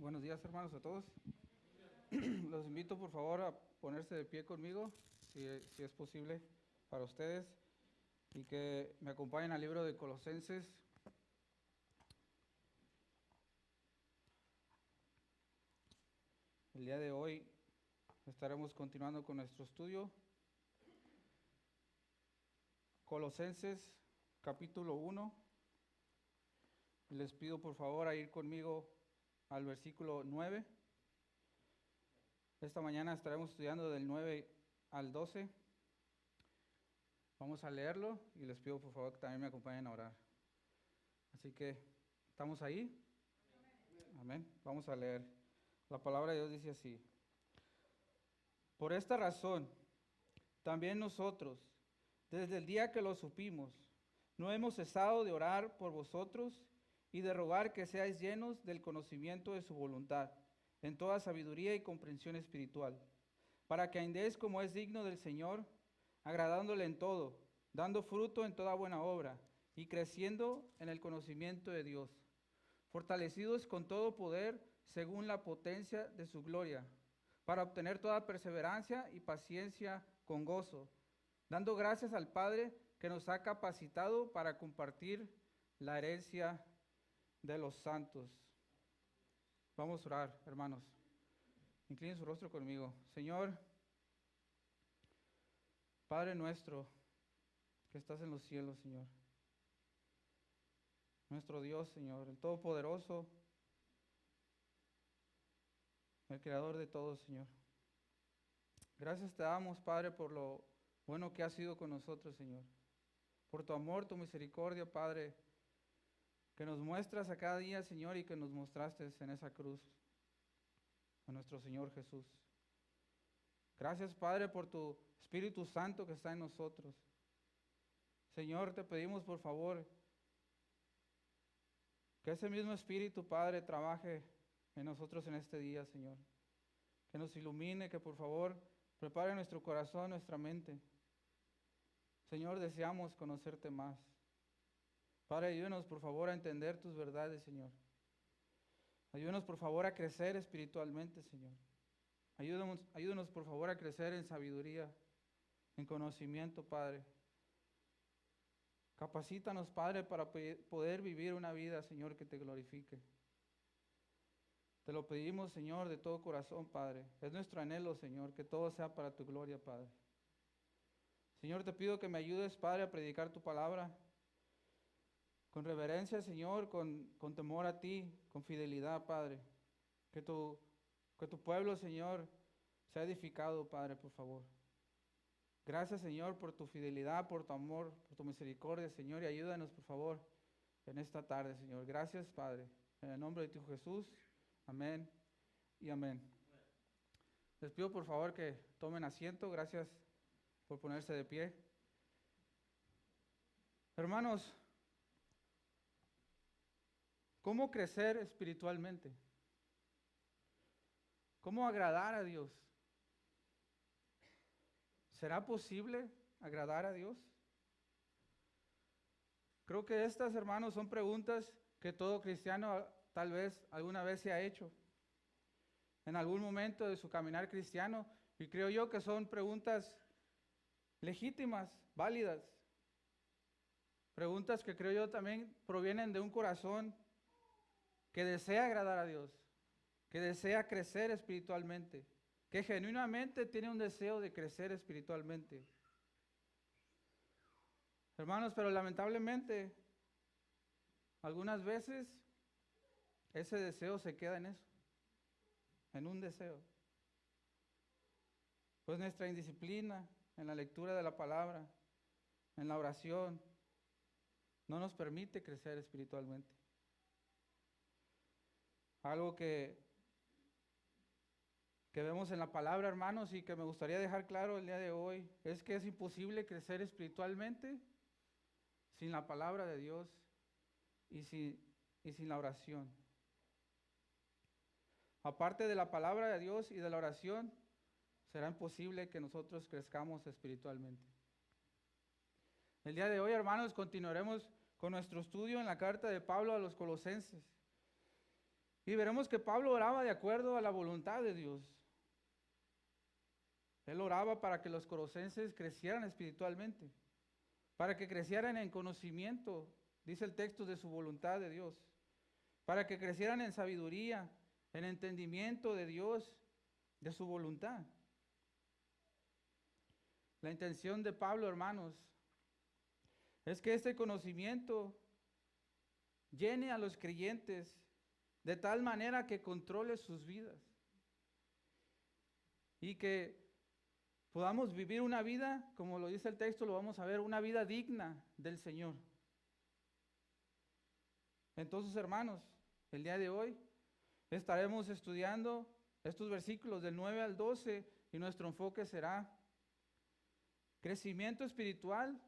Buenos días, hermanos, a todos. Los invito por favor a ponerse de pie conmigo, si es posible para ustedes, y que me acompañen al libro de Colosenses. El día de hoy estaremos continuando con nuestro estudio. Colosenses capítulo 1. Les pido por favor a ir conmigo al versículo 9. Esta mañana estaremos estudiando del 9 al 12. Vamos a leerlo y les pido por favor que también me acompañen a orar. Así que, ¿estamos ahí? Amén. Vamos a leer. La palabra de Dios dice así: Por esta razón, también nosotros, desde el día que lo supimos, no hemos cesado de orar por vosotros y de rogar que seáis llenos del conocimiento de su voluntad, en toda sabiduría y comprensión espiritual, para que andéis como es digno del Señor, agradándole en todo, dando fruto en toda buena obra y creciendo en el conocimiento de Dios, fortalecidos con todo poder según la potencia de su gloria, para obtener toda perseverancia y paciencia con gozo, dando gracias al Padre que nos ha capacitado para compartir la herencia de los santos. Vamos a orar, hermanos. Inclinen su rostro conmigo. Señor, Padre nuestro, que estás en los cielos, Señor. Nuestro Dios, Señor, el Todopoderoso, el Creador de todo, Señor. Gracias te damos, Padre, por lo bueno que has sido con nosotros, Señor. Por tu amor, tu misericordia, Padre, que nos muestras a cada día, Señor, y que nos mostraste en esa cruz, a nuestro Señor Jesús. Gracias, Padre, por tu Espíritu Santo que está en nosotros. Señor, te pedimos, por favor, que ese mismo Espíritu, Padre, trabaje en nosotros en este día, Señor. Que nos ilumine, que por favor prepare nuestro corazón, nuestra mente. Señor, deseamos conocerte más. Padre, ayúdanos por favor a entender tus verdades, Señor. Ayúdanos por favor a crecer espiritualmente, Señor. Ayúdanos por favor a crecer en sabiduría, en conocimiento, Padre. Capacítanos, Padre, para poder vivir una vida, Señor, que te glorifique. Te lo pedimos, Señor, de todo corazón, Padre. Es nuestro anhelo, Señor, que todo sea para tu gloria, Padre. Señor, te pido que me ayudes, Padre, a predicar tu palabra con reverencia, Señor, con temor a ti, con fidelidad, Padre. Que tu pueblo, Señor, sea edificado, Padre, por favor. Gracias, Señor, por tu fidelidad, por tu amor, por tu misericordia, Señor, y ayúdanos, por favor, en esta tarde, Señor. Gracias, Padre. En el nombre de tu Jesús, amén y amén. Les pido, por favor, que tomen asiento. Gracias por ponerse de pie. Hermanos, ¿cómo crecer espiritualmente? ¿Cómo agradar a Dios? ¿Será posible agradar a Dios? Creo que estas, hermanos, son preguntas que todo cristiano tal vez alguna vez se ha hecho en algún momento de su caminar cristiano, y creo yo que son preguntas legítimas, válidas. Preguntas que creo yo también provienen de un corazón que desea agradar a Dios, que desea crecer espiritualmente, que genuinamente tiene un deseo de crecer espiritualmente. Hermanos, pero lamentablemente, algunas veces ese deseo se queda en eso, en un deseo. Pues nuestra indisciplina en la lectura de la palabra, en la oración, no nos permite crecer espiritualmente. Algo que vemos en la palabra, hermanos, y que me gustaría dejar claro el día de hoy, es que es imposible crecer espiritualmente sin la palabra de Dios y sin la oración. Aparte de la palabra de Dios y de la oración, será imposible que nosotros crezcamos espiritualmente. El día de hoy, hermanos, continuaremos con nuestro estudio en la carta de Pablo a los Colosenses. Y veremos que Pablo oraba de acuerdo a la voluntad de Dios. Él oraba para que los colosenses crecieran espiritualmente, para que crecieran en conocimiento, dice el texto, de su voluntad de Dios, para que crecieran en sabiduría, en entendimiento de Dios, de su voluntad. La intención de Pablo, hermanos, es que este conocimiento llene a los creyentes de tal manera que controle sus vidas y que podamos vivir una vida, como lo dice el texto, lo vamos a ver, una vida digna del Señor. Entonces, hermanos, el día de hoy estaremos estudiando estos versículos del 9 al 12 y nuestro enfoque será: crecimiento espiritual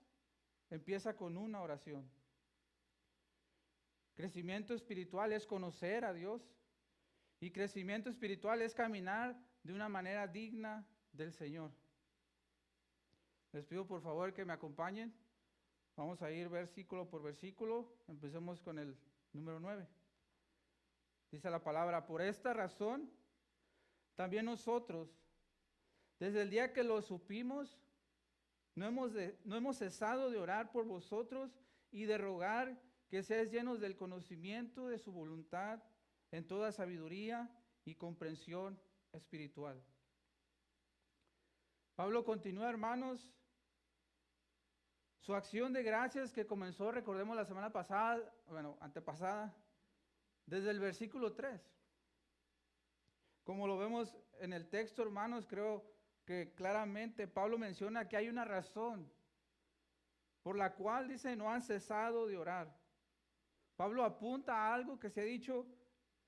empieza con una oración. Crecimiento espiritual es conocer a Dios y crecimiento espiritual es caminar de una manera digna del Señor. Les pido por favor que me acompañen. Vamos a ir versículo por versículo. Empecemos con el número 9. Dice la palabra: por esta razón, también nosotros, desde el día que lo supimos, no hemos cesado de orar por vosotros y de rogar que seáis llenos del conocimiento de su voluntad en toda sabiduría y comprensión espiritual. Pablo continúa, hermanos, su acción de gracias que comenzó, recordemos, la semana pasada, antepasada, desde el versículo 3. Como lo vemos en el texto, hermanos, creo que claramente Pablo menciona que hay una razón por la cual, dice, no han cesado de orar. Pablo apunta a algo que se ha dicho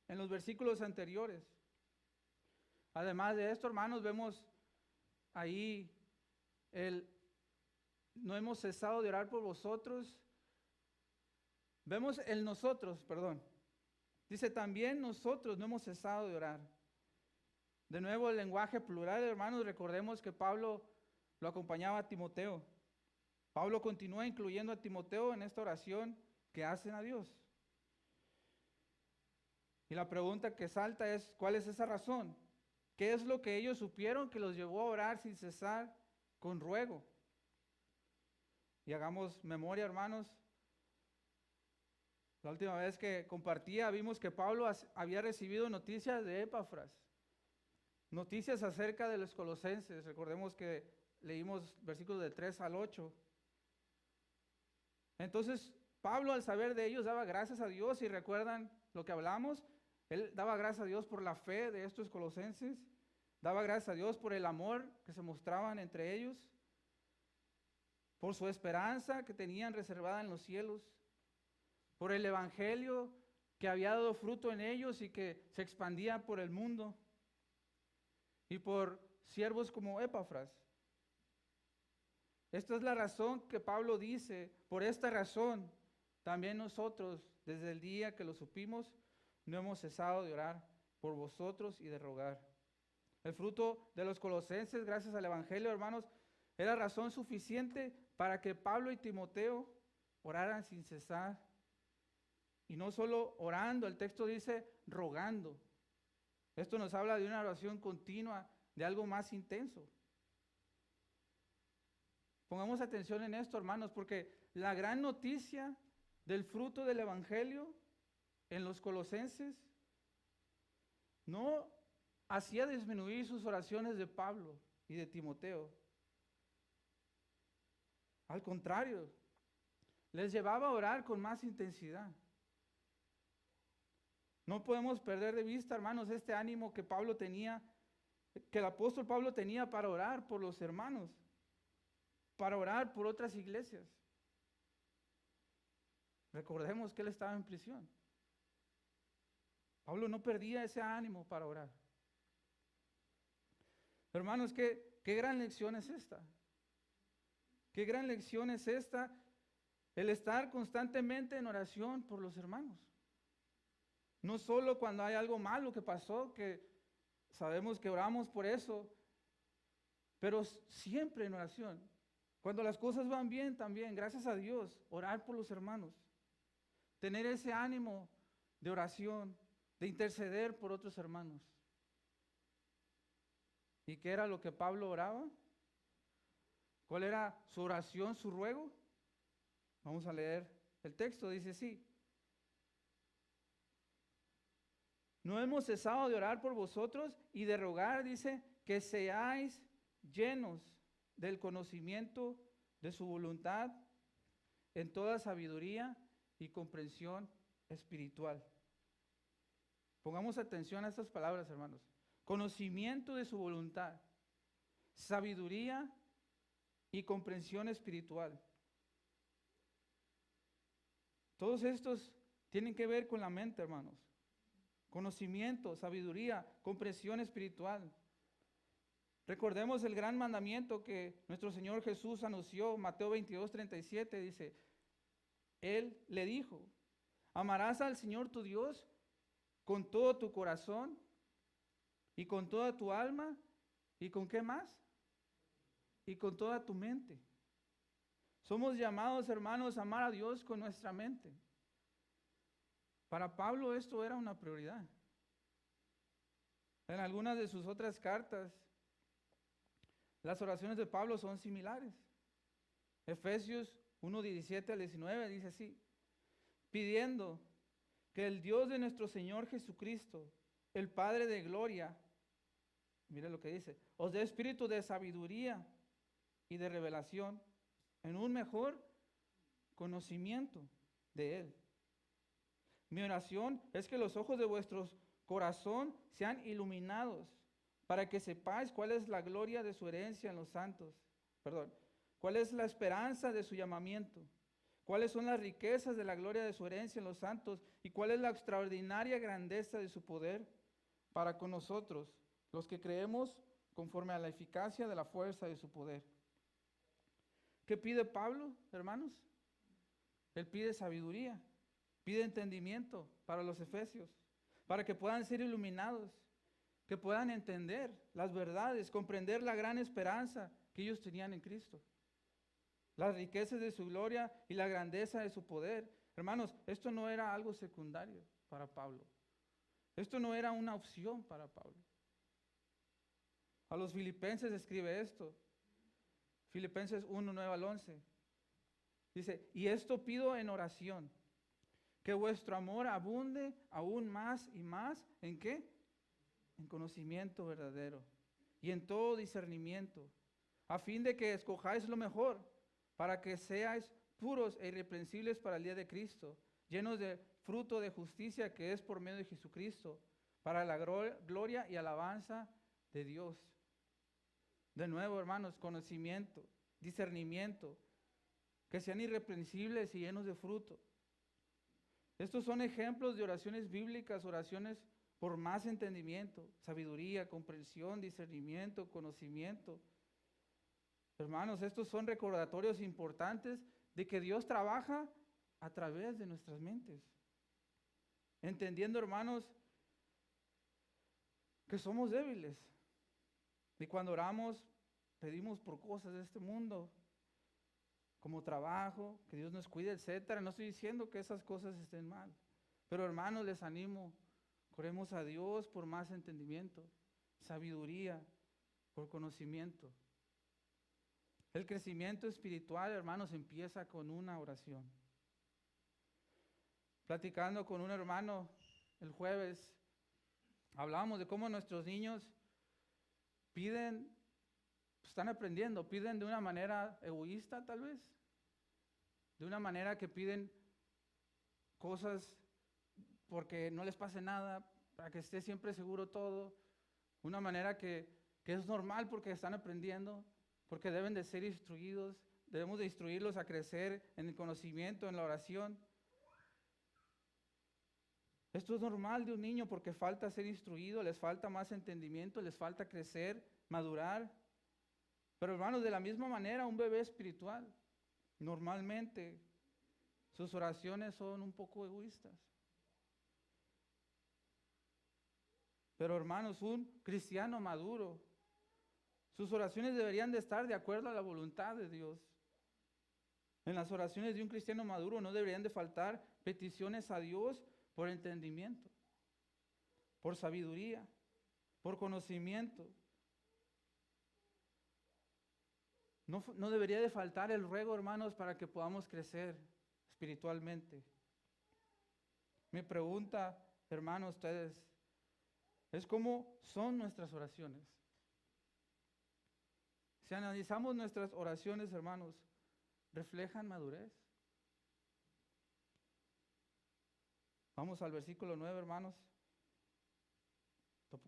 en los versículos anteriores. Además de esto, hermanos, vemos ahí no hemos cesado de orar por vosotros. Vemos el nosotros, perdón. Dice también nosotros no hemos cesado de orar. De nuevo el lenguaje plural, hermanos, recordemos que Pablo lo acompañaba a Timoteo. Pablo continúa incluyendo a Timoteo en esta oración que hacen a Dios. Y la pregunta que salta es: ¿cuál es esa razón? ¿Qué es lo que ellos supieron que los llevó a orar sin cesar con ruego? Y hagamos memoria, hermanos. La última vez que compartía vimos que Pablo había recibido noticias de Epafras, noticias acerca de los colosenses. Recordemos que leímos versículos de 3 al 8. Entonces Pablo, al saber de ellos, daba gracias a Dios. Y recuerdan lo que hablamos, él daba gracias a Dios por la fe de estos colosenses, daba gracias a Dios por el amor que se mostraban entre ellos, por su esperanza que tenían reservada en los cielos, por el evangelio que había dado fruto en ellos y que se expandía por el mundo, y por siervos como Epafras. Esta es la razón que Pablo dice: por esta razón también nosotros, desde el día que lo supimos, no hemos cesado de orar por vosotros y de rogar. El fruto de los colosenses, gracias al evangelio, hermanos, era razón suficiente para que Pablo y Timoteo oraran sin cesar. Y no solo orando, el texto dice rogando. Esto nos habla de una oración continua, de algo más intenso. Pongamos atención en esto, hermanos, porque la gran noticia del fruto del evangelio en los colosenses no hacía disminuir sus oraciones de Pablo y de Timoteo. Al contrario, les llevaba a orar con más intensidad. No podemos perder de vista, hermanos, este ánimo que Pablo tenía, que el apóstol Pablo tenía para orar por los hermanos, para orar por otras iglesias. Recordemos que él estaba en prisión. Pablo no perdía ese ánimo para orar. Hermanos, qué gran lección es esta. Qué gran lección es esta, el estar constantemente en oración por los hermanos. No solo cuando hay algo malo que pasó, que sabemos que oramos por eso, pero siempre en oración. Cuando las cosas van bien también, gracias a Dios, orar por los hermanos. Tener ese ánimo de oración, de interceder por otros hermanos. ¿Y qué era lo que Pablo oraba? ¿Cuál era su oración, su ruego? Vamos a leer el texto, dice así. No hemos cesado de orar por vosotros y de rogar, dice, que seáis llenos del conocimiento de su voluntad en toda sabiduría y comprensión espiritual. Pongamos atención a estas palabras, hermanos. Conocimiento de su voluntad, sabiduría y comprensión espiritual. Todos estos tienen que ver con la mente, hermanos. Conocimiento, sabiduría, comprensión espiritual. Recordemos el gran mandamiento que nuestro Señor Jesús anunció, Mateo 22:37, dice, Él le dijo, amarás al Señor tu Dios con todo tu corazón y con toda tu alma y con ¿qué más? Y con toda tu mente. Somos llamados, hermanos, a amar a Dios con nuestra mente. Para Pablo esto era una prioridad. En algunas de sus otras cartas, las oraciones de Pablo son similares. Efesios 1:17 al 19 dice así, pidiendo que el Dios de nuestro Señor Jesucristo, el Padre de gloria, mire lo que dice, os dé espíritu de sabiduría y de revelación en un mejor conocimiento de Él. Mi oración es que los ojos de vuestro corazón sean iluminados para que sepáis cuál es la gloria de su herencia en los santos. Cuál es la esperanza de su llamamiento. Cuáles son las riquezas de la gloria de su herencia en los santos y cuál es la extraordinaria grandeza de su poder para con nosotros, los que creemos conforme a la eficacia de la fuerza de su poder. ¿Qué pide Pablo, hermanos? Él pide sabiduría, pide entendimiento para los efesios, para que puedan ser iluminados, que puedan entender las verdades, comprender la gran esperanza que ellos tenían en Cristo. Las riquezas de su gloria y la grandeza de su poder. Hermanos, esto no era algo secundario para Pablo. Esto no era una opción para Pablo. A los filipenses escribe esto. Filipenses 1:9 al 11. Dice, y esto pido en oración, que vuestro amor abunde aún más y más, ¿en qué? En conocimiento verdadero y en todo discernimiento, a fin de que escojáis lo mejor, para que seáis puros e irreprensibles para el día de Cristo, llenos de fruto de justicia que es por medio de Jesucristo, para la gloria y alabanza de Dios. De nuevo, hermanos, conocimiento, discernimiento, que sean irreprensibles y llenos de fruto. Estos son ejemplos de oraciones bíblicas, oraciones por más entendimiento, sabiduría, comprensión, discernimiento, conocimiento. Hermanos, estos son recordatorios importantes de que Dios trabaja a través de nuestras mentes. Entendiendo, hermanos, que somos débiles. Y cuando oramos, pedimos por cosas de este mundo, como trabajo, que Dios nos cuide, etcétera. No estoy diciendo que esas cosas estén mal. Pero, hermanos, les animo, oremos a Dios por más entendimiento, sabiduría, por conocimiento. El crecimiento espiritual, hermanos, empieza con una oración. Platicando con un hermano el jueves, hablábamos de cómo nuestros niños piden, están aprendiendo, piden de una manera egoísta tal vez, de una manera que piden cosas porque no les pase nada, para que esté siempre seguro todo, una manera que es normal porque están aprendiendo, porque deben de ser instruidos, debemos de instruirlos a crecer en el conocimiento, en la oración. Esto es normal de un niño porque falta ser instruido, les falta más entendimiento, les falta crecer, madurar. Pero hermanos, de la misma manera, un bebé espiritual, normalmente, sus oraciones son un poco egoístas. Pero hermanos, un cristiano maduro, sus oraciones deberían de estar de acuerdo a la voluntad de Dios. En las oraciones de un cristiano maduro no deberían de faltar peticiones a Dios por entendimiento. por sabiduría, por conocimiento. No debería de faltar el ruego, hermanos, para que podamos crecer espiritualmente. Mi pregunta, hermanos, ustedes, es cómo son nuestras oraciones. Si analizamos nuestras oraciones, hermanos, ¿reflejan madurez? Vamos al versículo 9, hermanos.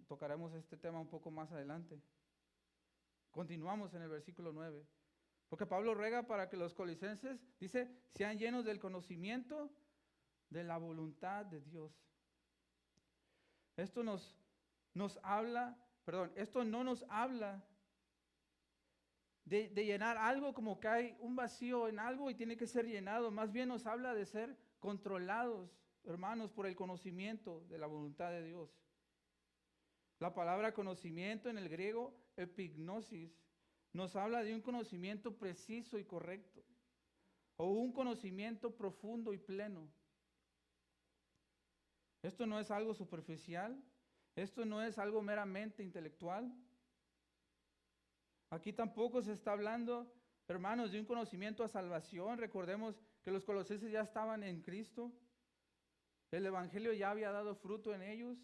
Tocaremos este tema un poco más adelante. Continuamos en el versículo 9. Porque Pablo ruega para que los colosenses, dice, sean llenos del conocimiento de la voluntad de Dios. Esto no nos habla de llenar algo como que hay un vacío en algo y tiene que ser llenado. Más bien nos habla de ser controlados, hermanos, por el conocimiento de la voluntad de Dios. La palabra conocimiento en el griego, epignosis, nos habla de un conocimiento preciso y correcto, o un conocimiento profundo y pleno. Esto no es algo superficial, esto no es algo meramente intelectual. Aquí tampoco se está hablando, hermanos, de un conocimiento a salvación. Recordemos que los colosenses ya estaban en Cristo, el evangelio ya había dado fruto en ellos.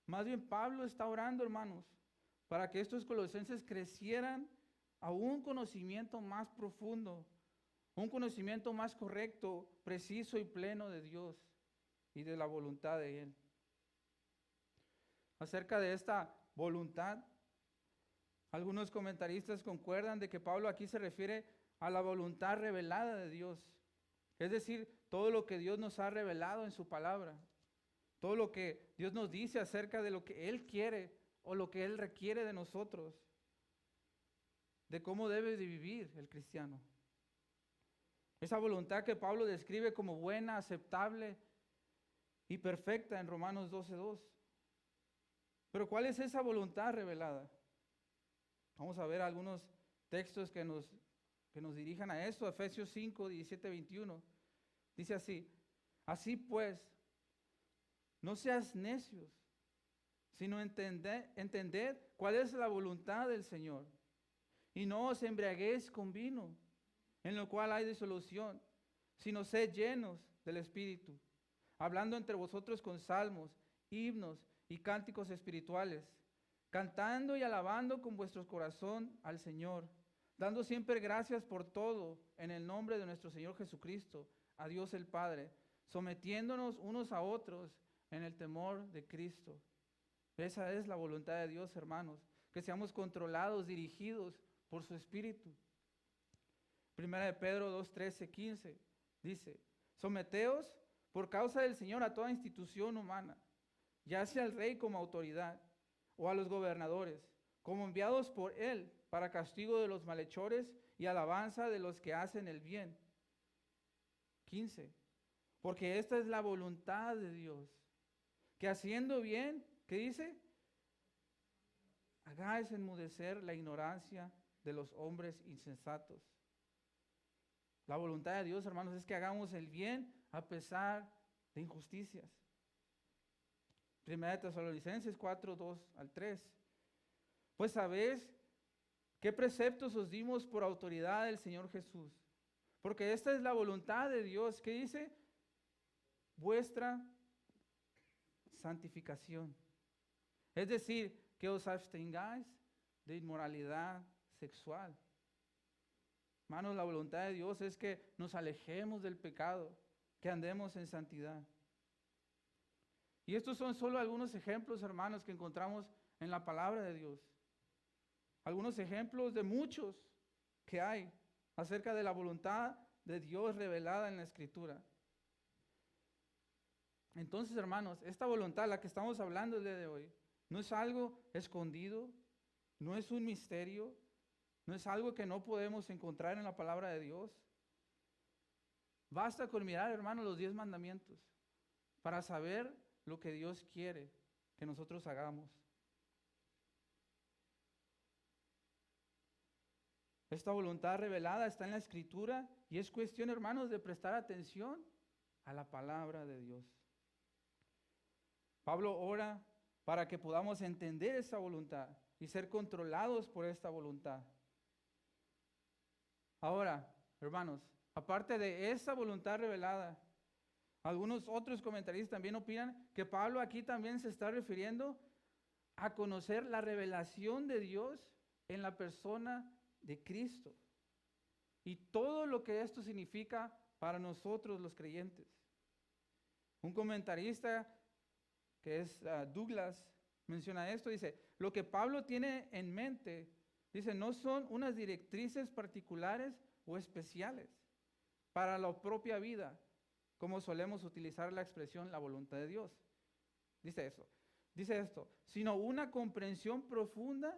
Más bien Pablo está orando, hermanos, para que estos colosenses crecieran a un conocimiento más profundo, un conocimiento más correcto, preciso y pleno de Dios y de la voluntad de Él. Acerca de esta voluntad, algunos comentaristas concuerdan de que Pablo aquí se refiere a la voluntad revelada de Dios, es decir, todo lo que Dios nos ha revelado en su palabra, todo lo que Dios nos dice acerca de lo que Él quiere o lo que Él requiere de nosotros, de cómo debe de vivir el cristiano. Esa voluntad que Pablo describe como buena, aceptable y perfecta en Romanos 12:2. Pero ¿cuál es esa voluntad revelada? Vamos a ver algunos textos que nos dirijan a eso. Efesios 5, 17, 21. Dice así: así pues, no seas necios, sino entended cuál es la voluntad del Señor. Y no os embriaguéis con vino, en lo cual hay disolución, sino sed llenos del Espíritu, hablando entre vosotros con salmos, himnos y cánticos espirituales, cantando y alabando con vuestro corazón al Señor, dando siempre gracias por todo en el nombre de nuestro Señor Jesucristo, a Dios el Padre, sometiéndonos unos a otros en el temor de Cristo. Esa es la voluntad de Dios, hermanos, que seamos controlados, dirigidos por su Espíritu. Primera de Pedro 2, 13, 15 dice: someteos por causa del Señor a toda institución humana, ya sea al rey como autoridad, o a los gobernadores, como enviados por Él para castigo de los malhechores y alabanza de los que hacen el bien. 15. Porque esta es la voluntad de Dios, que haciendo bien, ¿qué dice? Hagáis enmudecer la ignorancia de los hombres insensatos. La voluntad de Dios, hermanos, es que hagamos el bien a pesar de injusticias. Primera de Tesalonicenses 4, 2 al 3. Pues sabéis qué preceptos os dimos por autoridad del Señor Jesús. Porque esta es la voluntad de Dios. ¿Qué dice? Vuestra santificación. Es decir, que os abstengáis de inmoralidad sexual. Hermanos, la voluntad de Dios es que nos alejemos del pecado, que andemos en santidad. Y estos son solo algunos ejemplos, hermanos, que encontramos en la palabra de Dios. Algunos ejemplos de muchos que hay acerca de la voluntad de Dios revelada en la Escritura. Entonces, hermanos, esta voluntad, la que estamos hablando el día de hoy, no es algo escondido, no es un misterio, no es algo que no podemos encontrar en la palabra de Dios. Basta con mirar, hermanos, los 10 mandamientos para saber lo que Dios quiere que nosotros hagamos. Esta voluntad revelada está en la Escritura y es cuestión, hermanos, de prestar atención a la palabra de Dios. Pablo ora para que podamos entender esa voluntad y ser controlados por esta voluntad. Ahora, hermanos, aparte de esa voluntad revelada, algunos otros comentaristas también opinan que Pablo aquí también se está refiriendo a conocer la revelación de Dios en la persona de Cristo y todo lo que esto significa para nosotros los creyentes. Un comentarista que es Douglas menciona esto, dice, lo que Pablo tiene en mente, dice, no son unas directrices particulares o especiales para la propia vida, como solemos utilizar la expresión la voluntad de Dios. Dice esto, sino una comprensión profunda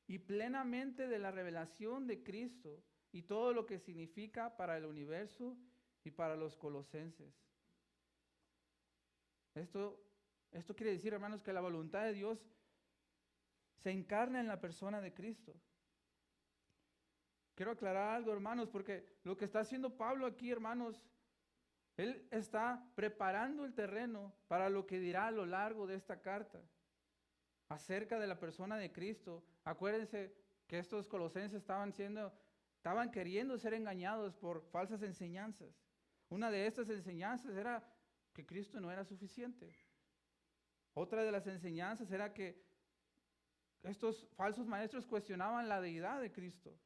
y plenamente de la revelación de Cristo y todo lo que significa para el universo y para los colosenses. Esto quiere decir, hermanos, que la voluntad de Dios se encarna en la persona de Cristo. Quiero aclarar algo, hermanos, porque lo que está haciendo Pablo aquí, hermanos, él está preparando el terreno para lo que dirá a lo largo de esta carta acerca de la persona de Cristo. Acuérdense que estos colosenses estaban queriendo ser engañados por falsas enseñanzas. Una de estas enseñanzas era que Cristo no era suficiente. Otra de las enseñanzas era que estos falsos maestros cuestionaban la deidad de Cristo.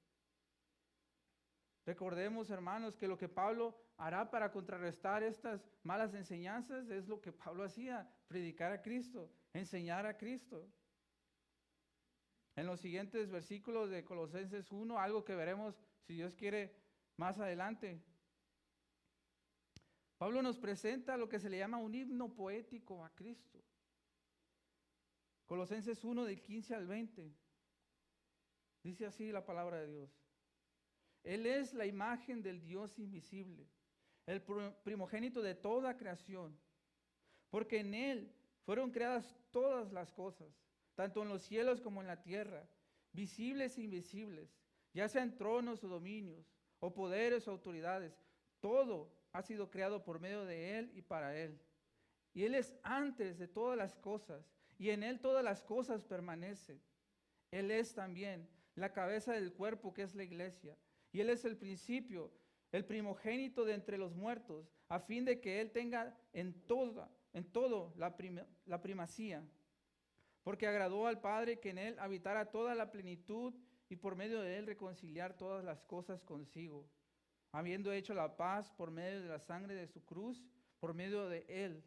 Recordemos, hermanos, que lo que Pablo hará para contrarrestar estas malas enseñanzas es lo que Pablo hacía, predicar a Cristo, enseñar a Cristo. En los siguientes versículos de Colosenses 1, algo que veremos, si Dios quiere, más adelante, Pablo nos presenta lo que se le llama un himno poético a Cristo. Colosenses 1, del 15 al 20. Dice así la palabra de Dios. Él es la imagen del Dios invisible, el primogénito de toda creación, porque en Él fueron creadas todas las cosas, tanto en los cielos como en la tierra, visibles e invisibles, ya sean tronos o dominios, o poderes o autoridades. Todo ha sido creado por medio de Él y para Él. Y Él es antes de todas las cosas, y en Él todas las cosas permanecen. Él es también la cabeza del cuerpo, que es la iglesia. Y Él es el principio, el primogénito de entre los muertos, a fin de que Él tenga en todo la primacía. Porque agradó al Padre que en Él habitara toda la plenitud y por medio de Él reconciliar todas las cosas consigo, habiendo hecho la paz por medio de la sangre de su cruz, por medio de Él,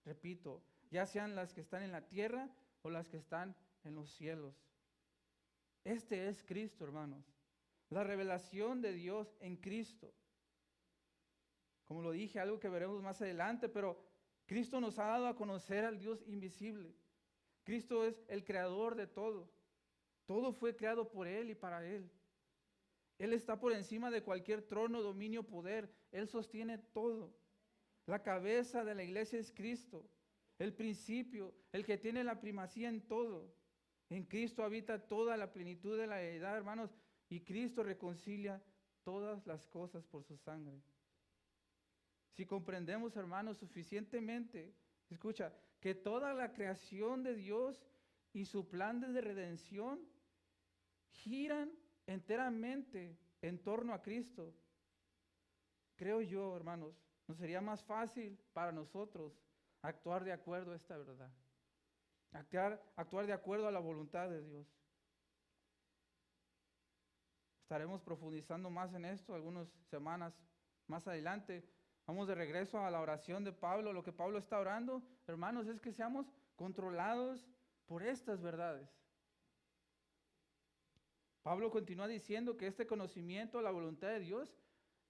repito, ya sean las que están en la tierra o las que están en los cielos. Este es Cristo, hermanos. La revelación de Dios en Cristo. Como lo dije, algo que veremos más adelante, pero Cristo nos ha dado a conocer al Dios invisible. Cristo es el creador de todo. Todo fue creado por Él y para Él. Él está por encima de cualquier trono, dominio, poder. Él sostiene todo. La cabeza de la iglesia es Cristo. El principio, el que tiene la primacía en todo. En Cristo habita toda la plenitud de la deidad, hermanos. Y Cristo reconcilia todas las cosas por su sangre. Si comprendemos, hermanos, suficientemente, escucha, que toda la creación de Dios y su plan de redención giran enteramente en torno a Cristo, creo yo, hermanos, nos sería más fácil para nosotros actuar de acuerdo a esta verdad. Actuar de acuerdo a la voluntad de Dios. Estaremos profundizando más en esto algunas semanas más adelante. Vamos de regreso a la oración de Pablo. Lo que Pablo está orando, hermanos, es que seamos controlados por estas verdades. Pablo continúa diciendo que este conocimiento, la voluntad de Dios,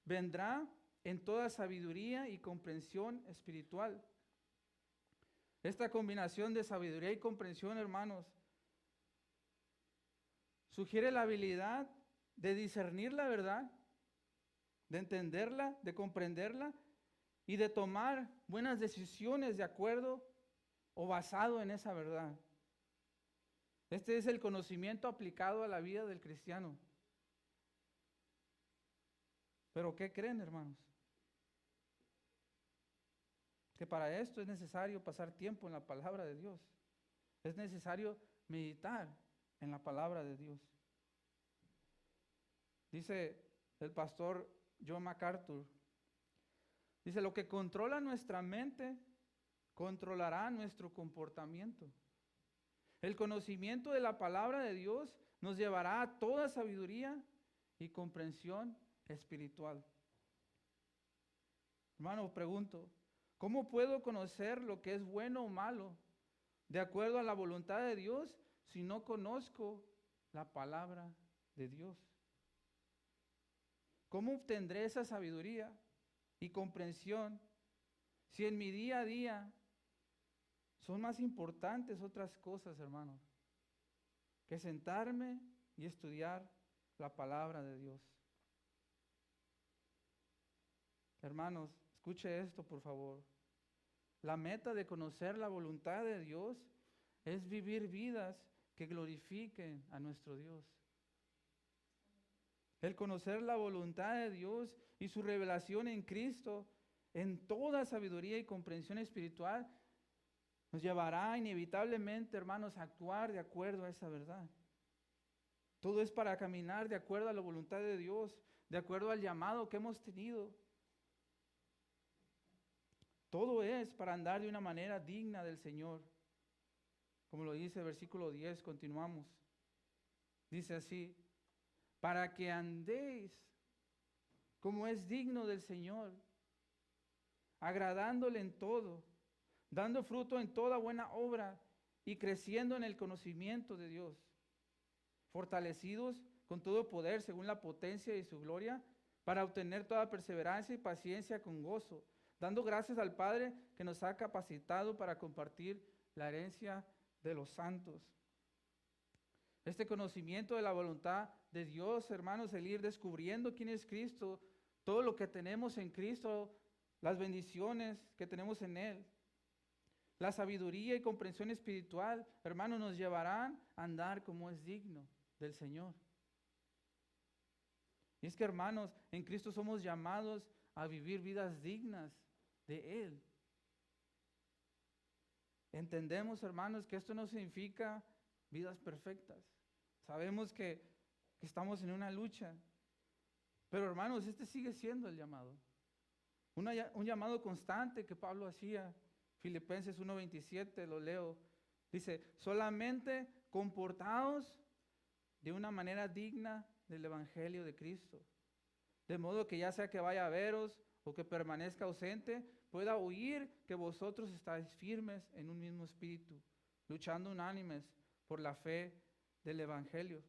vendrá en toda sabiduría y comprensión espiritual. Esta combinación de sabiduría y comprensión, hermanos, sugiere la habilidad de discernir la verdad, de entenderla, de comprenderla y de tomar buenas decisiones de acuerdo o basado en esa verdad. Este es el conocimiento aplicado a la vida del cristiano. Pero ¿qué creen, hermanos? que para esto es necesario pasar tiempo en la palabra de Dios. Es necesario meditar en la palabra de Dios. Dice el pastor John MacArthur, dice, lo que controla nuestra mente, controlará nuestro comportamiento. El conocimiento de la palabra de Dios nos llevará a toda sabiduría y comprensión espiritual. Hermano, pregunto, ¿cómo puedo conocer lo que es bueno o malo de acuerdo a la voluntad de Dios si no conozco la palabra de Dios? ¿Cómo obtendré esa sabiduría y comprensión si en mi día a día son más importantes otras cosas, hermanos, que sentarme y estudiar la palabra de Dios? Hermanos, escuche esto, por favor. La meta de conocer la voluntad de Dios es vivir vidas que glorifiquen a nuestro Dios. El conocer la voluntad de Dios y su revelación en Cristo en toda sabiduría y comprensión espiritual nos llevará inevitablemente, hermanos, a actuar de acuerdo a esa verdad. Todo es para caminar de acuerdo a la voluntad de Dios, de acuerdo al llamado que hemos tenido. Todo es para andar de una manera digna del Señor. Como lo dice el versículo 10, continuamos. Dice así, para que andéis como es digno del Señor, agradándole en todo, dando fruto en toda buena obra y creciendo en el conocimiento de Dios, fortalecidos con todo poder según la potencia de su gloria, para obtener toda perseverancia y paciencia con gozo, dando gracias al Padre que nos ha capacitado para compartir la herencia de los santos. Este conocimiento de la voluntad de Dios, hermanos, el ir descubriendo quién es Cristo, todo lo que tenemos en Cristo, las bendiciones que tenemos en Él, la sabiduría y comprensión espiritual, hermanos, nos llevarán a andar como es digno del Señor. Y es que, hermanos, en Cristo somos llamados a vivir vidas dignas de Él. Entendemos, hermanos, que esto no significa vidas perfectas. Sabemos que estamos en una lucha. Pero, hermanos, este sigue siendo el llamado. Un llamado constante que Pablo hacía. Filipenses 1:27, lo leo. Dice, solamente comportaos de una manera digna del Evangelio de Cristo. De modo que ya sea que vaya a veros o que permanezca ausente, pueda oír que vosotros estáis firmes en un mismo espíritu, luchando unánimes por la fe del Evangelio.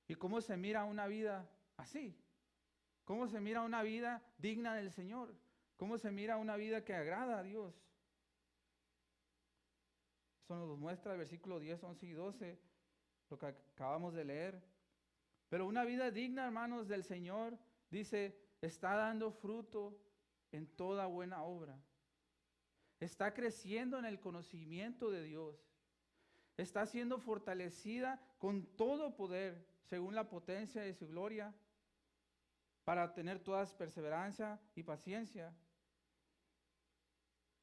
¿Y cómo se mira una vida así? ¿Cómo se mira una vida digna del Señor? ¿Cómo se mira una vida que agrada a Dios? Eso nos lo muestra el versículo 10, 11 y 12, lo que acabamos de leer. Pero una vida digna, hermanos, del Señor, dice, está dando fruto en toda buena obra. Está creciendo en el conocimiento de Dios. Está siendo fortalecida con todo poder, según la potencia de su gloria, para tener toda perseverancia y paciencia.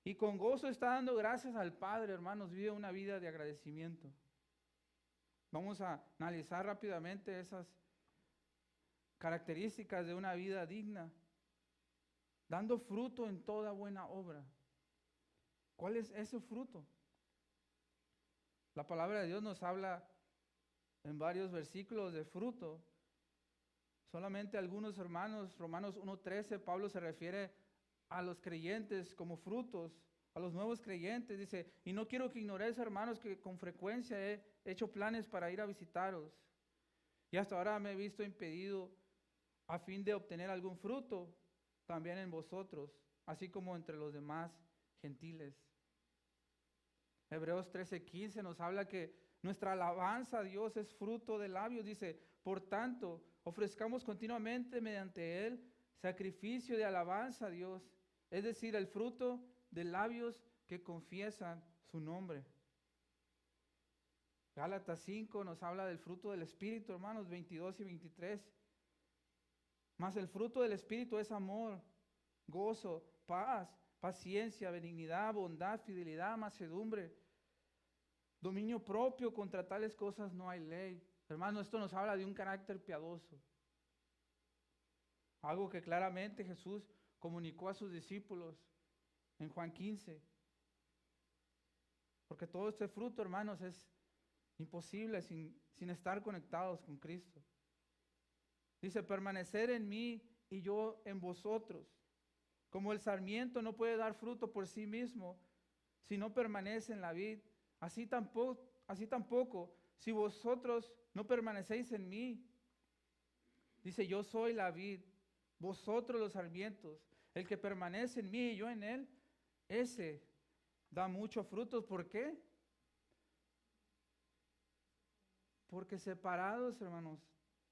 Y con gozo está dando gracias al Padre, hermanos, vive una vida de agradecimiento. Vamos a analizar rápidamente esas características de una vida digna, dando fruto en toda buena obra. ¿Cuál es ese fruto? La palabra de Dios nos habla en varios versículos de fruto. Solamente algunos, hermanos, Romanos 1:13, Pablo se refiere a los creyentes como frutos, a los nuevos creyentes. Dice, y no quiero que ignoréis, hermanos, que con frecuencia he hecho planes para ir a visitaros. Y hasta ahora me he visto impedido a fin de obtener algún fruto también en vosotros, así como entre los demás gentiles. Hebreos 13:15 nos habla que nuestra alabanza a Dios es fruto de labios. Dice, por tanto, ofrezcamos continuamente mediante Él sacrificio de alabanza a Dios, es decir, el fruto de labios que confiesan su nombre. Gálatas 5 nos habla del fruto del Espíritu, hermanos, 22 y 23. Mas el fruto del Espíritu es amor, gozo, paz, paciencia, benignidad, bondad, fidelidad, mansedumbre, dominio propio. Contra tales cosas no hay ley. Hermano, esto nos habla de un carácter piadoso. Algo que claramente Jesús comunicó a sus discípulos en Juan 15. Porque todo este fruto, hermanos, es imposible sin estar conectados con Cristo. Dice, permanecer en mí y yo en vosotros. Como el sarmiento no puede dar fruto por sí mismo si no permanece en la vid, así tampoco si vosotros no permanecéis en mí. Dice, yo soy la vid, vosotros los sarmientos. El que permanece en mí y yo en él, ese da muchos frutos. ¿Por qué? Porque separados, hermanos,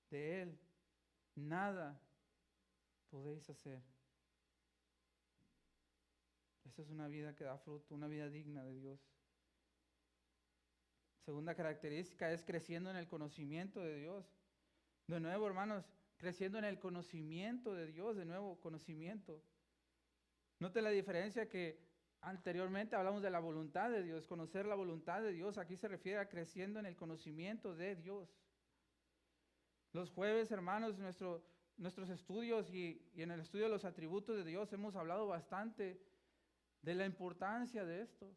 de él, nada podéis hacer. Esa es una vida que da fruto, una vida digna de Dios. Segunda característica es creciendo en el conocimiento de Dios. De nuevo, hermanos, creciendo en el conocimiento de Dios, de nuevo, conocimiento. Note la diferencia que anteriormente hablamos de la voluntad de Dios, conocer la voluntad de Dios. Aquí se refiere a creciendo en el conocimiento de Dios. Los jueves, hermanos, nuestros estudios y en el estudio de los atributos de Dios hemos hablado bastante de la importancia de esto.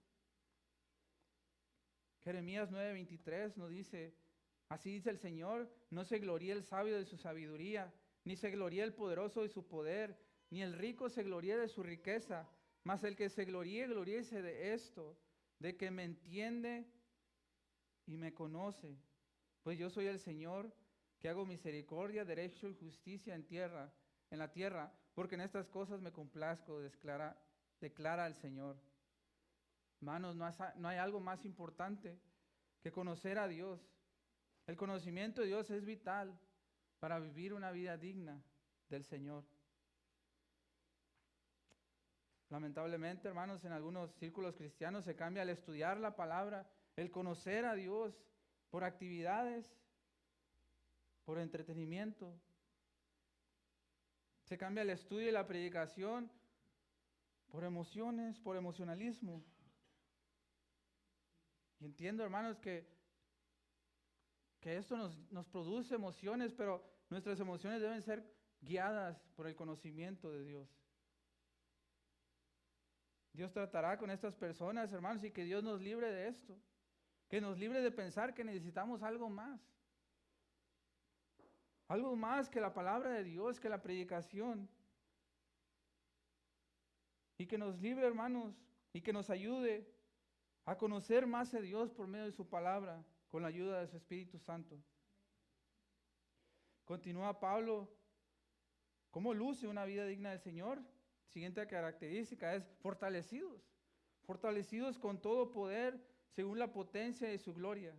Jeremías 9:23 nos dice, así dice el Señor, no se gloríe el sabio de su sabiduría, ni se gloríe el poderoso de su poder, ni el rico se gloríe de su riqueza, mas el que se gloríese de esto, de que me entiende y me conoce, pues yo soy el Señor, que hago misericordia, derecho y justicia en la tierra, porque en estas cosas me complazco, declara el Señor. Hermanos, no hay algo más importante que conocer a Dios. El conocimiento de Dios es vital para vivir una vida digna del Señor. Lamentablemente, hermanos, en algunos círculos cristianos se cambia el estudiar la palabra, el conocer a Dios por actividades, por entretenimiento. Se cambia el estudio y la predicación por emociones, por emocionalismo. Y entiendo, hermanos, que esto nos produce emociones, pero nuestras emociones deben ser guiadas por el conocimiento de Dios. Dios tratará con estas personas, hermanos, y que Dios nos libre de esto. Que nos libre de pensar que necesitamos algo más. Algo más que la palabra de Dios, que la predicación. Y que nos libre, hermanos, y que nos ayude a conocer más a Dios por medio de su palabra, con la ayuda de su Espíritu Santo. Continúa Pablo, ¿cómo luce una vida digna del Señor? Siguiente característica es fortalecidos. Fortalecidos con todo poder, según la potencia de su gloria,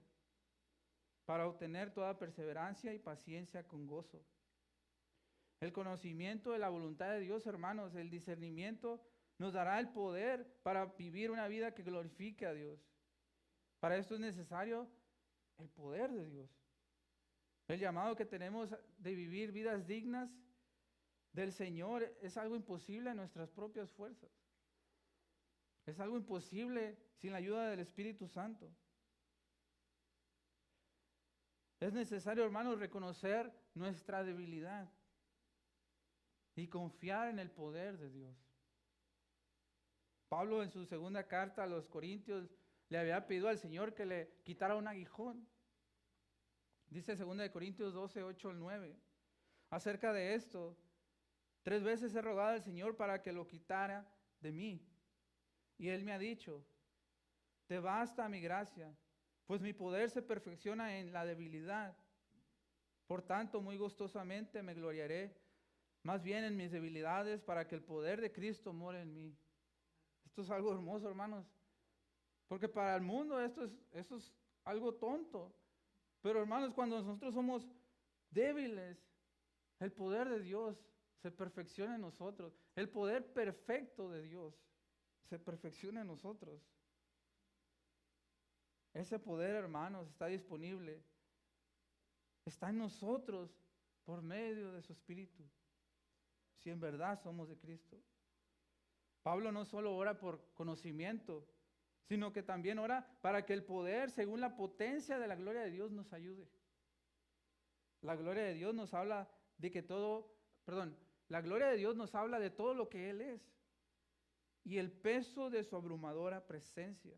para obtener toda perseverancia y paciencia con gozo. El conocimiento de la voluntad de Dios, hermanos, el discernimiento nos dará el poder para vivir una vida que glorifique a Dios. Para esto es necesario el poder de Dios. El llamado que tenemos de vivir vidas dignas del Señor es algo imposible en nuestras propias fuerzas. Es algo imposible sin la ayuda del Espíritu Santo. Es necesario, hermanos, reconocer nuestra debilidad y confiar en el poder de Dios. Pablo en su segunda carta a los Corintios le había pedido al Señor que le quitara un aguijón. Dice 2 Corintios 12, 8 al 9. Acerca de esto, 3 veces he rogado al Señor para que lo quitara de mí. Y Él me ha dicho, te basta mi gracia, pues mi poder se perfecciona en la debilidad. Por tanto, muy gustosamente me gloriaré, más bien en mis debilidades, para que el poder de Cristo more en mí. Esto es algo hermoso, hermanos, porque para el mundo esto es algo tonto. Pero, hermanos, cuando nosotros somos débiles, el poder de Dios se perfecciona en nosotros. El poder perfecto de Dios se perfecciona en nosotros. Ese poder, hermanos, está disponible. Está en nosotros por medio de su Espíritu. Si en verdad somos de Cristo. Pablo no solo ora por conocimiento, sino que también ora para que el poder, según la potencia de la gloria de Dios, nos ayude. La gloria de Dios nos habla de que la gloria de Dios nos habla de todo lo que Él es y el peso de su abrumadora presencia.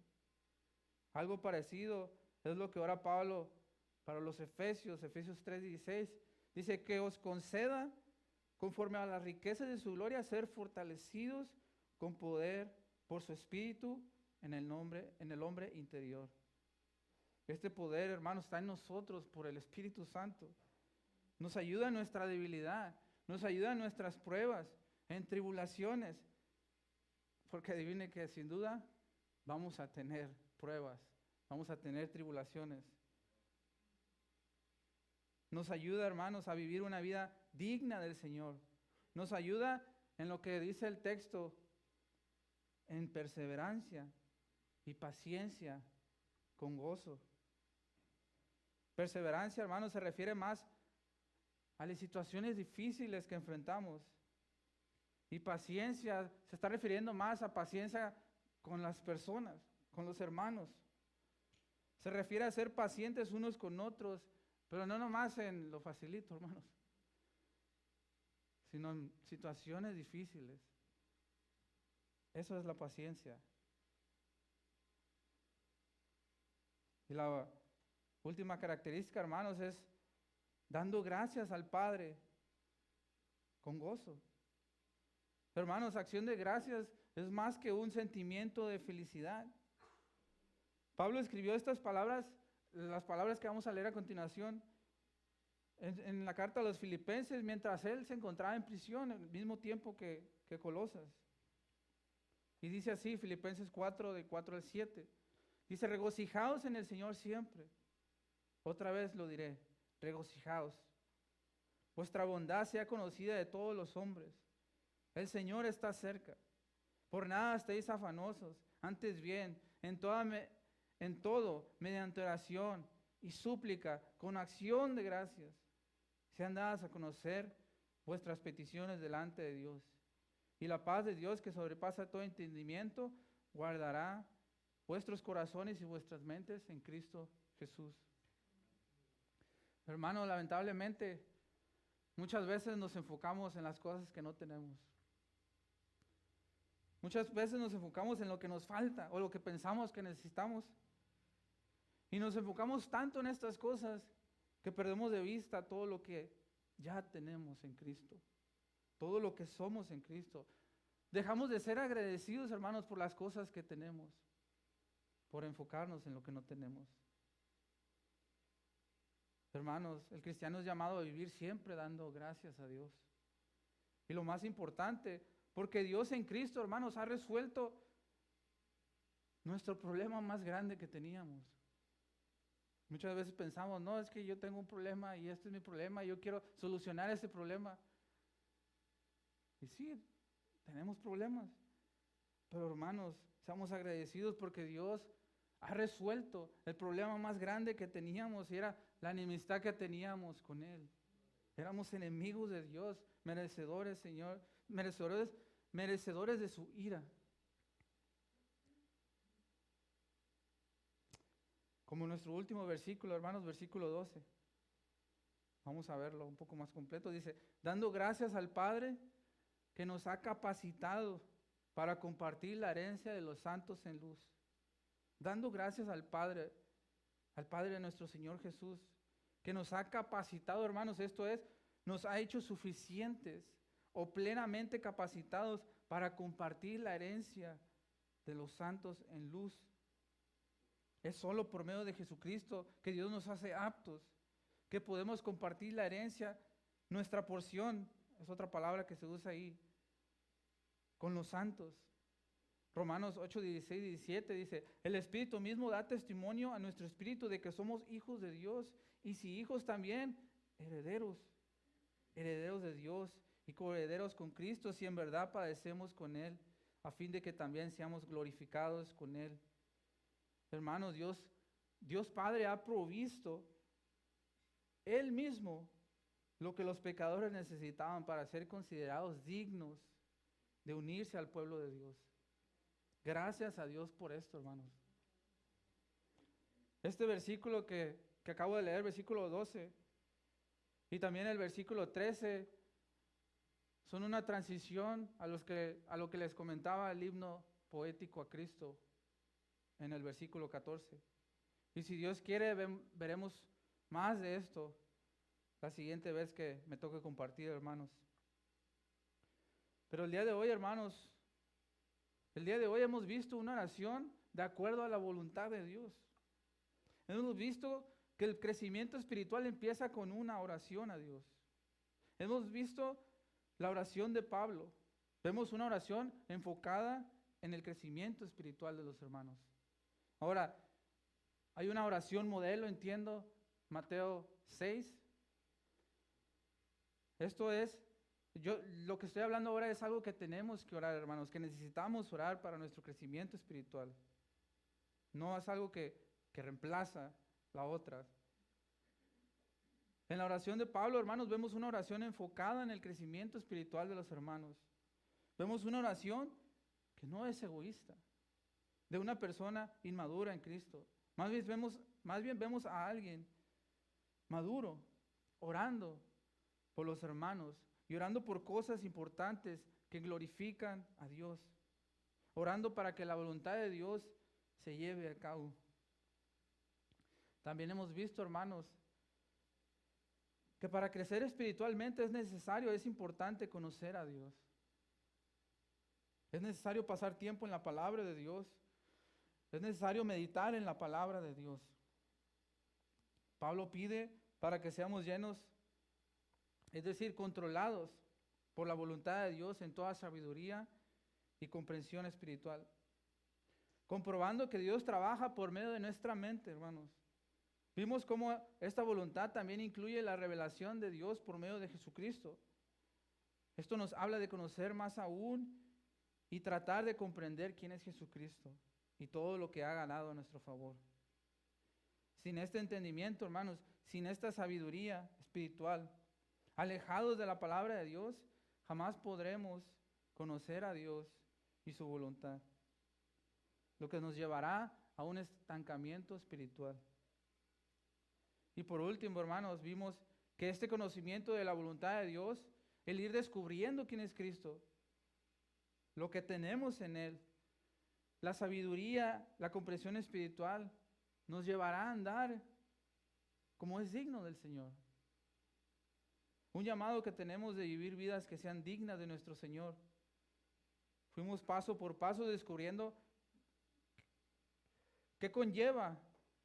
Algo parecido es lo que ora Pablo para los Efesios 3:16. Dice que os conceda, conforme a las riquezas de su gloria, ser fortalecidos con poder por su Espíritu en el hombre interior. Este poder, hermanos, está en nosotros por el Espíritu Santo. Nos ayuda en nuestra debilidad, nos ayuda en nuestras pruebas, en tribulaciones. Porque adivine que sin duda vamos a tener pruebas, vamos a tener tribulaciones. Nos ayuda, hermanos, a vivir una vida digna del Señor. Nos ayuda en lo que dice el texto, en perseverancia y paciencia con gozo. Perseverancia, hermanos, se refiere más a las situaciones difíciles que enfrentamos. Y paciencia se está refiriendo más a paciencia con las personas, con los hermanos. Se refiere a ser pacientes unos con otros, pero no nomás en lo facilito, hermanos, sino en situaciones difíciles. Eso es la paciencia. Y la última característica, hermanos, es dando gracias al Padre con gozo. Hermanos, acción de gracias es más que un sentimiento de felicidad. Pablo escribió estas palabras, las palabras que vamos a leer a continuación, en la carta a los Filipenses, mientras él se encontraba en prisión, al mismo tiempo que Colosas. Y dice así, Filipenses 4, de 4 al 7. Dice, regocijaos en el Señor siempre. Otra vez lo diré, regocijaos. Vuestra bondad sea conocida de todos los hombres. El Señor está cerca. Por nada estéis afanosos, antes bien, en todo, mediante oración y súplica, con acción de gracias, sean dadas a conocer vuestras peticiones delante de Dios. Y la paz de Dios, que sobrepasa todo entendimiento, guardará vuestros corazones y vuestras mentes en Cristo Jesús. Hermanos, lamentablemente, muchas veces nos enfocamos en las cosas que no tenemos. Muchas veces nos enfocamos en lo que nos falta o lo que pensamos que necesitamos. Y nos enfocamos tanto en estas cosas que perdemos de vista todo lo que ya tenemos en Cristo. Todo lo que somos en Cristo. Dejamos de ser agradecidos, hermanos, por las cosas que tenemos, por enfocarnos en lo que no tenemos. Hermanos, el cristiano es llamado a vivir siempre dando gracias a Dios. Y lo más importante, porque Dios en Cristo, hermanos, ha resuelto nuestro problema más grande que teníamos. Muchas veces pensamos, no, es que yo tengo un problema y este es mi problema y yo quiero solucionar ese problema. Y sí, tenemos problemas. Pero hermanos, seamos agradecidos porque Dios ha resuelto el problema más grande que teníamos y era la enemistad que teníamos con Él. Éramos enemigos de Dios, merecedores, Señor, merecedores de su ira. Como nuestro último versículo, hermanos, versículo 12. Vamos a verlo un poco más completo. Dice, dando gracias al Padre que nos ha capacitado para compartir la herencia de los santos en luz. Dando gracias al Padre de nuestro Señor Jesús, que nos ha capacitado, hermanos, esto es, nos ha hecho suficientes o plenamente capacitados para compartir la herencia de los santos en luz. Es solo por medio de Jesucristo que Dios nos hace aptos, que podemos compartir la herencia, nuestra porción, es otra palabra que se usa ahí, con los santos. Romanos 8, 16 y 17 dice, el Espíritu mismo da testimonio a nuestro espíritu de que somos hijos de Dios, y si hijos también, herederos de Dios y coherederos con Cristo, si en verdad padecemos con Él, a fin de que también seamos glorificados con Él. Hermanos, Dios Padre ha provisto Él mismo lo que los pecadores necesitaban para ser considerados dignos de unirse al pueblo de Dios. Gracias a Dios por esto, hermanos. Este versículo que acabo de leer, versículo 12, y también el versículo 13, son una transición a lo que les comentaba el himno poético a Cristo en el versículo 14. Y si Dios quiere, veremos más de esto la siguiente vez que me toque compartir, hermanos. Pero el día de hoy, hermanos, el día de hoy hemos visto una oración de acuerdo a la voluntad de Dios. Hemos visto que el crecimiento espiritual empieza con una oración a Dios. Hemos visto la oración de Pablo. Vemos una oración enfocada en el crecimiento espiritual de los hermanos. Ahora, hay una oración modelo, entiendo, Mateo 6. Esto es, lo que estoy hablando ahora es algo que tenemos que orar, hermanos, que necesitamos orar para nuestro crecimiento espiritual. No es algo que reemplaza la otra. En la oración de Pablo, hermanos, vemos una oración enfocada en el crecimiento espiritual de los hermanos. Vemos una oración que no es egoísta, de una persona inmadura en Cristo. Más bien vemos a alguien maduro, orando por los hermanos y orando por cosas importantes que glorifican a Dios. Orando para que la voluntad de Dios se lleve a cabo. También hemos visto, hermanos, que para crecer espiritualmente es importante conocer a Dios. Es necesario pasar tiempo en la palabra de Dios. Es necesario meditar en la palabra de Dios. Pablo pide para que seamos llenos, es decir, controlados por la voluntad de Dios en toda sabiduría y comprensión espiritual. Comprobando que Dios trabaja por medio de nuestra mente, hermanos. Vimos cómo esta voluntad también incluye la revelación de Dios por medio de Jesucristo. Esto nos habla de conocer más aún y tratar de comprender quién es Jesucristo y todo lo que ha ganado a nuestro favor. Sin este entendimiento, hermanos, sin esta sabiduría espiritual, alejados de la palabra de Dios, jamás podremos conocer a Dios y su voluntad, lo que nos llevará a un estancamiento espiritual. Y por último, hermanos, vimos que este conocimiento de la voluntad de Dios, el ir descubriendo quién es Cristo, lo que tenemos en Él, la sabiduría, la comprensión espiritual, nos llevará a andar como es digno del Señor. Un llamado que tenemos de vivir vidas que sean dignas de nuestro Señor. Fuimos paso por paso descubriendo qué conlleva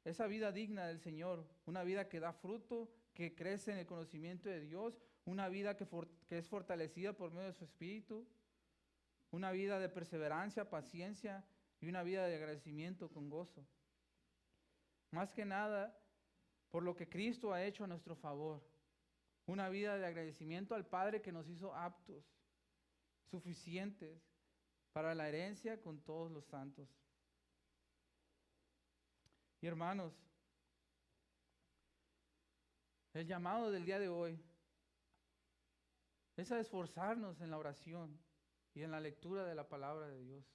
esa vida digna del Señor, una vida que da fruto, que crece en el conocimiento de Dios, una vida que es fortalecida por medio de su Espíritu, una vida de perseverancia, paciencia y una vida de agradecimiento con gozo. Más que nada, por lo que Cristo ha hecho a nuestro favor, una vida de agradecimiento al Padre que nos hizo aptos, suficientes para la herencia con todos los santos. Y hermanos, el llamado del día de hoy es a esforzarnos en la oración y en la lectura de la palabra de Dios.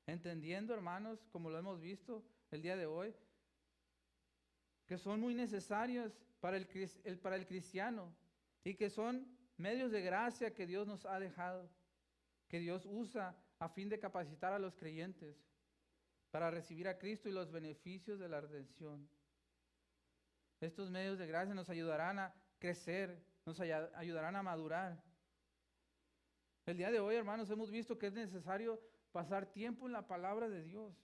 Entendiendo, hermanos, como lo hemos visto el día de hoy, que son muy necesarios para el cristiano y que son medios de gracia que Dios nos ha dejado, que Dios usa a fin de capacitar a los creyentes para recibir a Cristo y los beneficios de la redención. Estos medios de gracia nos ayudarán a crecer, nos ayudarán a madurar. El día de hoy, hermanos, hemos visto que es necesario pasar tiempo en la palabra de Dios.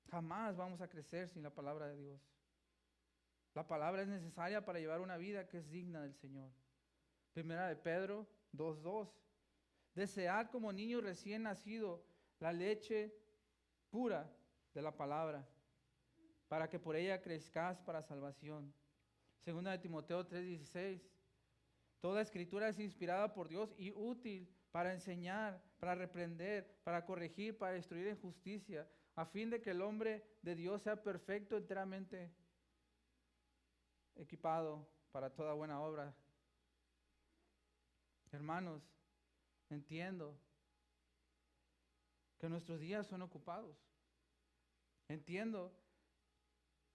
Jamás vamos a crecer sin la palabra de Dios. La palabra es necesaria para llevar una vida que es digna del Señor. Primera de Pedro 2:2. Desead como niño recién nacido la leche pura de la palabra, para que por ella crezcáis para salvación. Segunda de Timoteo 3:16. Toda escritura es inspirada por Dios y útil para enseñar, para reprender, para corregir, para instruir en justicia, a fin de que el hombre de Dios sea perfecto, enteramente equipado para toda buena obra. Hermanos, entiendo que nuestros días son ocupados. Entiendo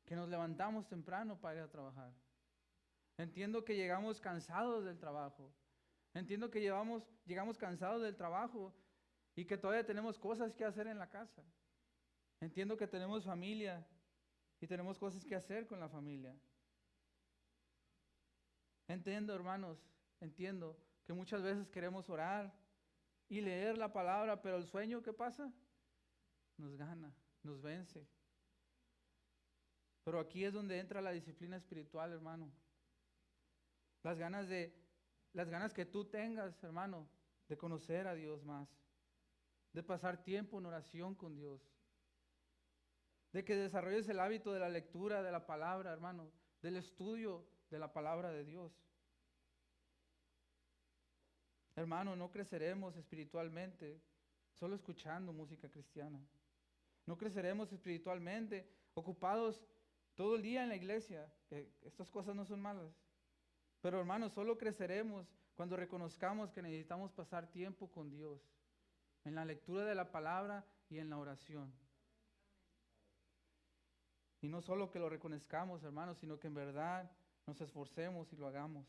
que nos levantamos temprano para ir a trabajar. Entiendo que llegamos cansados del trabajo. Entiendo que llegamos cansados del trabajo y que todavía tenemos cosas que hacer en la casa. Entiendo que tenemos familia y tenemos cosas que hacer con la familia. Entiendo, hermanos, entiendo que muchas veces queremos orar y leer la palabra, pero el sueño, ¿qué pasa? Nos gana, nos vence. Pero aquí es donde entra la disciplina espiritual, hermano. Las ganas que tú tengas, hermano, de conocer a Dios más, de pasar tiempo en oración con Dios, de que desarrolles el hábito de la lectura de la palabra, hermano, del estudio de la palabra de Dios. Hermano, no creceremos espiritualmente solo escuchando música cristiana. No creceremos espiritualmente ocupados todo el día en la iglesia. Estas cosas no son malas. Pero hermanos, solo creceremos cuando reconozcamos que necesitamos pasar tiempo con Dios, en la lectura de la palabra y en la oración. Y no solo que lo reconozcamos, hermanos, sino que en verdad nos esforcemos y lo hagamos.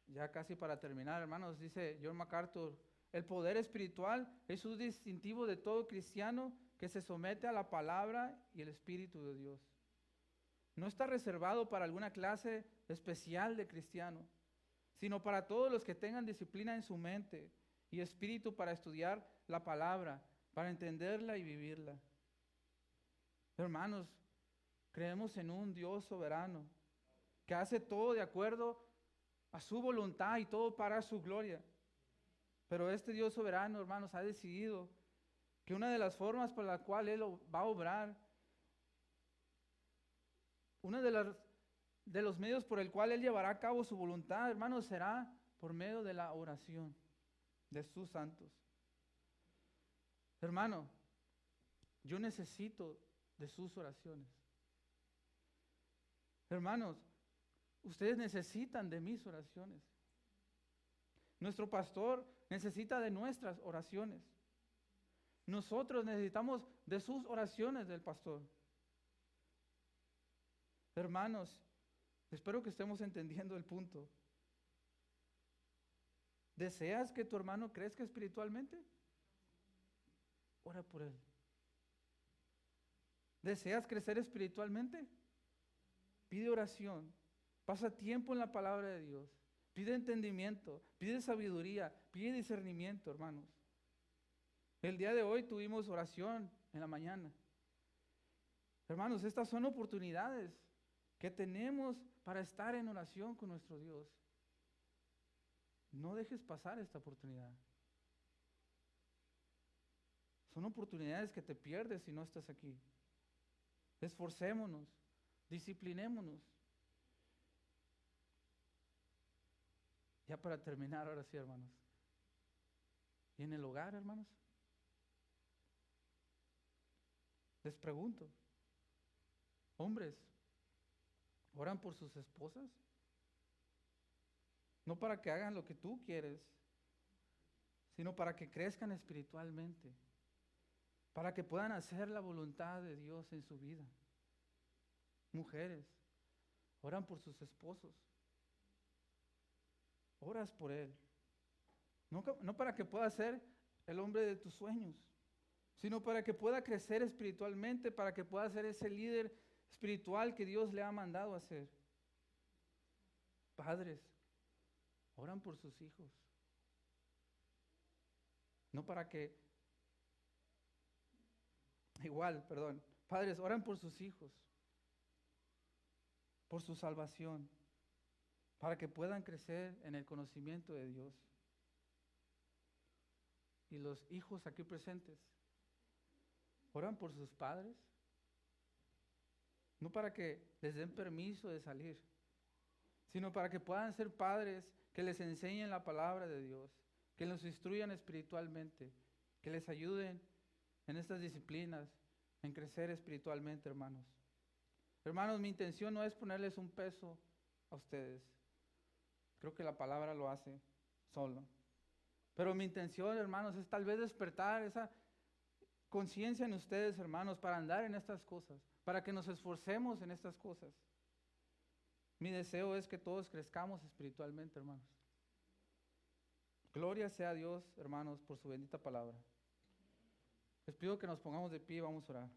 Ya casi para terminar, hermanos, dice John MacArthur, el poder espiritual es un distintivo de todo cristiano que se somete a la palabra y el Espíritu de Dios. No está reservado para alguna clase especial de cristiano, sino para todos los que tengan disciplina en su mente y espíritu para estudiar la palabra, para entenderla y vivirla. Hermanos, creemos en un Dios soberano que hace todo de acuerdo a su voluntad y todo para su gloria. Pero este Dios soberano, hermanos, ha decidido que una de las formas por la cual Él va a obrar, uno de los medios por el cual Él llevará a cabo su voluntad, hermanos, será por medio de la oración de sus santos. Hermano, yo necesito de sus oraciones. Hermanos, ustedes necesitan de mis oraciones. Nuestro pastor necesita de nuestras oraciones. Nosotros necesitamos de sus oraciones del pastor. Hermanos, espero que estemos entendiendo el punto. ¿Deseas que tu hermano crezca espiritualmente? Ora por él. ¿Deseas crecer espiritualmente? Pide oración. Pasa tiempo en la palabra de Dios. Pide entendimiento, pide sabiduría, pide discernimiento, hermanos. El día de hoy tuvimos oración en la mañana. Hermanos, estas son oportunidades que tenemos para estar en oración con nuestro Dios. No dejes pasar esta oportunidad. Son oportunidades que te pierdes si no estás aquí. Esforcémonos, disciplinémonos. Ya para terminar, ahora sí, hermanos. ¿Y en el hogar, hermanos? Les pregunto, hombres, ¿oran por sus esposas? No para que hagan lo que tú quieres, sino para que crezcan espiritualmente, para que puedan hacer la voluntad de Dios en su vida. Mujeres, oran por sus esposos. Oras por él. No para que pueda ser el hombre de tus sueños, sino para que pueda crecer espiritualmente, para que pueda ser ese líder espiritual que Dios le ha mandado a ser. Padres, oran por sus hijos. No para que, padres, oran por sus hijos, por su salvación, para que puedan crecer en el conocimiento de Dios. Y los hijos aquí presentes, oran por sus padres, no para que les den permiso de salir, sino para que puedan ser padres que les enseñen la palabra de Dios, que los instruyan espiritualmente, que les ayuden en estas disciplinas, en crecer espiritualmente, hermanos. Hermanos, mi intención no es ponerles un peso a ustedes. Creo que la palabra lo hace solo. Pero mi intención, hermanos, es tal vez despertar esa conciencia en ustedes, hermanos, para andar en estas cosas, para que nos esforcemos en estas cosas. Mi deseo es que todos crezcamos espiritualmente, hermanos. Gloria sea a Dios, hermanos, por su bendita palabra. Les pido que nos pongamos de pie y vamos a orar.